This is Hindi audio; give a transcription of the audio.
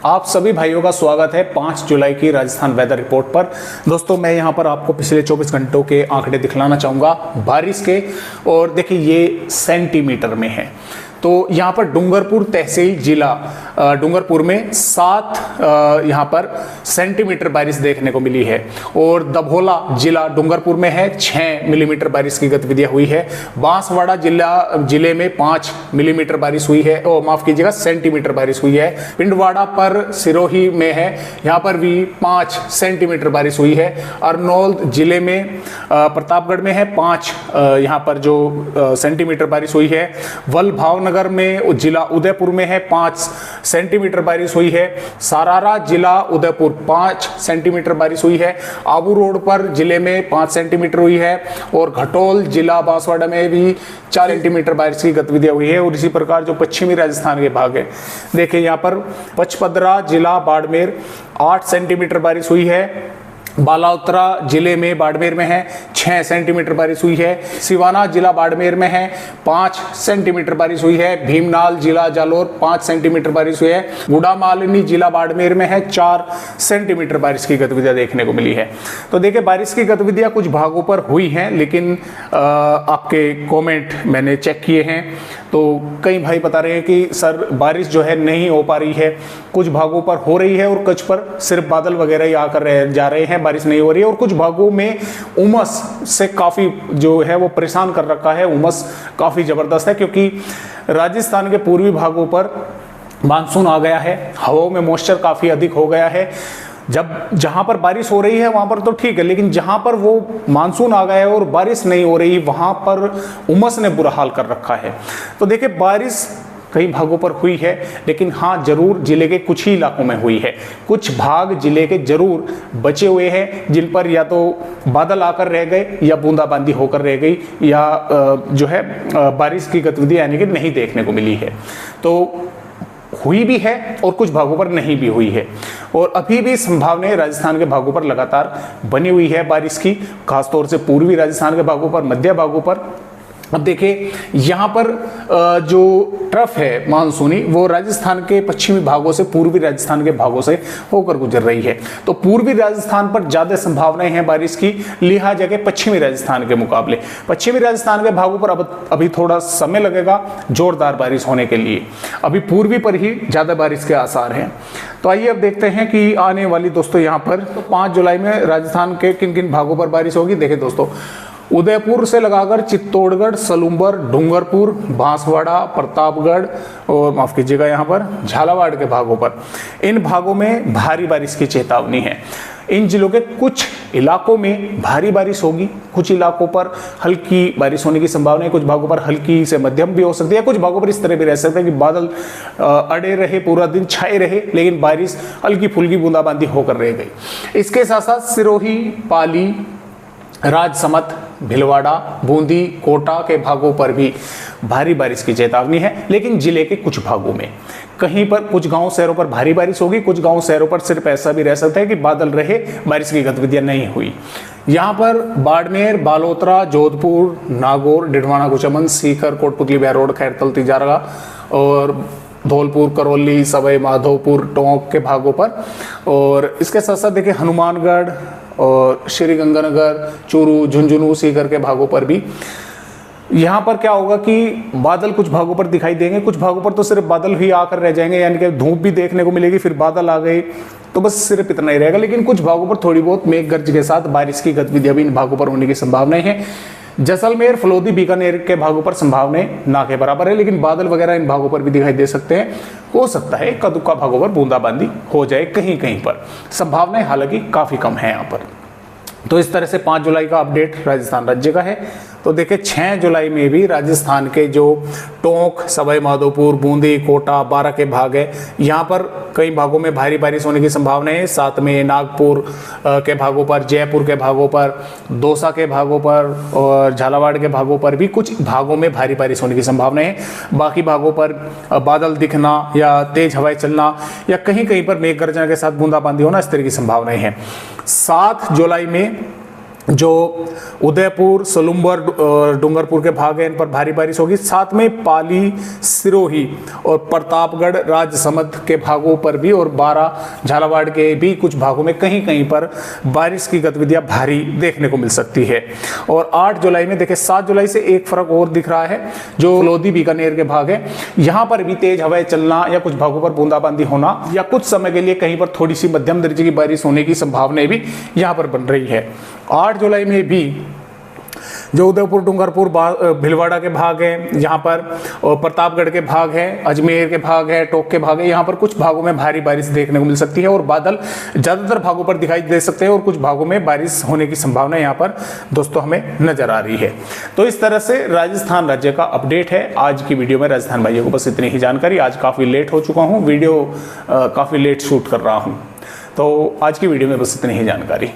आप सभी भाइयों का स्वागत है 5 जुलाई की राजस्थान वेदर रिपोर्ट पर। दोस्तों मैं यहां पर आपको पिछले 24 घंटों के आंकड़े दिखलाना चाहूँगा बारिश के, और देखिए ये सेंटीमीटर में है। तो यहाँ पर डूंगरपुर तहसील जिला डूंगरपुर में 7 यहाँ पर सेंटीमीटर बारिश देखने को मिली है, और दभोला जिला डूंगरपुर में है 6 मिलीमीटर बारिश की गतिविधियाँ हुई है। बांसवाड़ा जिले में 5 मिलीमीटर बारिश हुई है, और माफ कीजिएगा सेंटीमीटर बारिश हुई है। पिंडवाड़ा पर सिरोही में है, यहाँ पर भी 5 सेंटीमीटर बारिश हुई है। अर्नोल्ड जिले में प्रतापगढ़ में है 5 यहाँ पर जो सेंटीमीटर बारिश हुई है। वल्लभावनगर में जिला उदयपुर में है 5 सेंटीमीटर बारिश हुई है। सारारा जिला उदयपुर 5 सेंटीमीटर बारिश हुई है। आबू रोड पर जिले में 5 सेंटीमीटर हुई है, और घटोल जिला बांसवाड़ा में भी 4 सेंटीमीटर बारिश की गतिविधियां हुई है। और इसी प्रकार जो पश्चिमी राजस्थान के भाग है, देखिए यहाँ पर पचपदरा जिला बाड़मेर 8 सेंटीमीटर बारिश हुई है। बालाउतरा जिले में बाड़मेर में है 6 सेंटीमीटर बारिश हुई है। सिवाना जिला बाड़मेर में है 5 सेंटीमीटर बारिश हुई है। भीमनाल जिला जालोर 5 सेंटीमीटर बारिश हुई है। गुड़ामालिनी जिला बाड़मेर में है 4 सेंटीमीटर बारिश की गतिविधियां देखने को मिली है। तो देखिए बारिश की गतिविधियां कुछ भागों पर हुई हैं, लेकिन आपके कमेंट मैंने चेक किए हैं तो कई भाई बता रहे हैं कि सर बारिश जो है नहीं हो पा रही है, कुछ भागों पर हो रही है और कुछ पर सिर्फ बादल वगैरह ही आकर जा रहे हैं, बारिश नहीं हो रही है। और कुछ भागों में उमस से काफ़ी जो है वो परेशान कर रखा है, उमस काफ़ी ज़बरदस्त है, क्योंकि राजस्थान के पूर्वी भागों पर मानसून आ गया है, हवाओं में मॉइस्चर काफ़ी अधिक हो गया है। जहां पर बारिश हो रही है वहां पर तो ठीक है, लेकिन जहां पर वो मानसून आ गया है और बारिश नहीं हो रही, वहां पर उमस ने बुरा हाल कर रखा है। तो देखिए बारिश कई भागों पर हुई है, लेकिन हाँ जरूर जिले के कुछ ही इलाकों में हुई है। कुछ भाग जिले के जरूर बचे हुए हैं जिन पर या तो बादल आकर रह गए, या बूंदाबांदी होकर रह गई, या जो है बारिश की गतिविधि यानी कि नहीं देखने को मिली है। तो हुई भी है और कुछ भागों पर नहीं भी हुई है, और अभी भी संभावनाएं राजस्थान के भागों पर लगातार बनी हुई है बारिश की, खासतौर से पूर्वी राजस्थान के भागों पर, मध्य भागों पर। अब देखिए यहाँ पर जो ट्रफ है मानसूनी, वो राजस्थान के पश्चिमी भागों से पूर्वी राजस्थान के भागों से होकर गुजर रही है। तो पूर्वी राजस्थान पर ज़्यादा संभावनाएं हैं बारिश की, लिहाजा के पश्चिमी राजस्थान के मुकाबले पश्चिमी राजस्थान के भागों पर अभी थोड़ा समय लगेगा जोरदार बारिश होने के लिए। अभी पूर्वी पर ही ज़्यादा बारिश के आसार हैं। तो आइए अब देखते हैं कि आने वाली दोस्तों यहाँ पर तो 5 जुलाई में राजस्थान के किन किन भागों पर बारिश होगी। देखिए दोस्तों, उदयपुर से लगाकर चित्तौड़गढ़, सलूम्बर, डूंगरपुर, बांसवाड़ा, प्रतापगढ़ और माफ कीजिएगा यहाँ पर झालावाड़ के भागों पर, इन भागों में भारी बारिश की चेतावनी है। इन जिलों के कुछ इलाकों में भारी बारिश होगी, कुछ इलाकों पर हल्की बारिश होने की संभावना है, कुछ भागों पर हल्की से मध्यम भी हो सकती है, कुछ भागों पर इस तरह भी रह सकता है कि बादल अड़े रहे, पूरा दिन छाए रहे, लेकिन बारिश हल्की फुल्की बूंदाबांदी होकर रह गई। इसके साथ साथ सिरोही, पाली, राजसमंद, भीलवाड़ा, बूंदी, कोटा के भागों पर भी भारी बारिश की चेतावनी है। लेकिन जिले के कुछ भागों में कहीं पर कुछ गांव शहरों पर भारी बारिश होगी, कुछ गांव शहरों पर सिर्फ ऐसा भी रह सकता है कि बादल रहे, बारिश की गतिविधियां नहीं हुई। यहाँ पर बाड़मेर, बालोतरा, जोधपुर, नागौर, डिडवाना, कुचामन, सीकर, कोटपुतली, बैरोड, खैरतल, तिजारा और धौलपुर, करौली, सवाई माधोपुर, टोंक के भागों पर। और इसके साथ साथ देखिए हनुमानगढ़ और श्रीगंगानगर, चूरू, झुंझुनू, सीकर के भागों पर भी यहाँ पर क्या होगा कि बादल कुछ भागों पर दिखाई देंगे, कुछ भागों पर तो सिर्फ बादल ही आकर रह जाएंगे, यानी कि धूप भी देखने को मिलेगी, फिर बादल आ गए तो बस सिर्फ इतना ही रहेगा। लेकिन कुछ भागों पर थोड़ी बहुत मेघ गर्ज के साथ बारिश की गतिविधियां भी इन भागों पर होने की संभावनाएं हैं। जैसलमेर, फलोदी, बीकानेर के भागों पर संभावनाएं ना के बराबर है, लेकिन बादल वगैरह इन भागों पर भी दिखाई दे सकते हैं। हो सकता है इक्का दुक्का भागों पर बूंदाबांदी हो जाए कहीं कहीं पर, संभावनाएं हालांकि काफी कम है यहाँ पर। तो इस तरह से 5 जुलाई का अपडेट राजस्थान राज्य का है। तो देखिए 6 जुलाई में भी राजस्थान के जो टोंक, सवाई माधोपुर, बूंदी, कोटा, बारां के भाग है, यहाँ पर कई भागों में भारी बारिश होने की संभावना है। साथ में नागपुर के भागों पर, जयपुर के भागों पर, दौसा के भागों पर और झालावाड़ के भागों पर भी कुछ भागों में भारी बारिश होने की संभावना है। बाकी भागों पर बादल दिखना या तेज हवाएं चलना या कहीं कहीं पर मेघ गर्जना के साथ बूंदाबांदी होना, इस तरह की संभावनाएं हैं। 7 जुलाई में जो उदयपुर, सलुम्बर, डूंगरपुर के भाग हैं इन पर भारी बारिश होगी। साथ में पाली, सिरोही और प्रतापगढ़, राजसमंद के भागों पर भी और बारा, झालावाड़ के भी कुछ भागों में कहीं कहीं पर बारिश की गतिविधियां भारी देखने को मिल सकती है। और 8 जुलाई में देखिए 7 जुलाई से एक फर्क और दिख रहा है, जो लोधी बीकानेर के भाग है, यहाँ पर भी तेज हवाएं चलना या कुछ भागों पर बूंदाबांदी होना या कुछ समय के लिए कहीं पर थोड़ी सी मध्यम दर्जे की बारिश होने की संभावना भी यहाँ पर बन रही है। 8 जुलाई में भी जो उदयपुर, डूंगरपुर, भीलवाड़ा के भाग हैं यहाँ पर, और प्रतापगढ़ के भाग हैं, अजमेर के भाग है, टोंक के भाग है, यहाँ पर कुछ भागों में भारी बारिश देखने को मिल सकती है और बादल ज़्यादातर भागों पर दिखाई दे सकते हैं और कुछ भागों में बारिश होने की संभावना यहाँ पर दोस्तों हमें नजर आ रही है। तो इस तरह से राजस्थान राज्य का अपडेट है आज की वीडियो में। राजस्थान भाइयों को बस इतनी ही जानकारी। आज काफ़ी लेट हो चुका हूँ, वीडियो काफ़ी लेट शूट कर रहा हूँ, तो आज की वीडियो में बस इतनी ही जानकारी।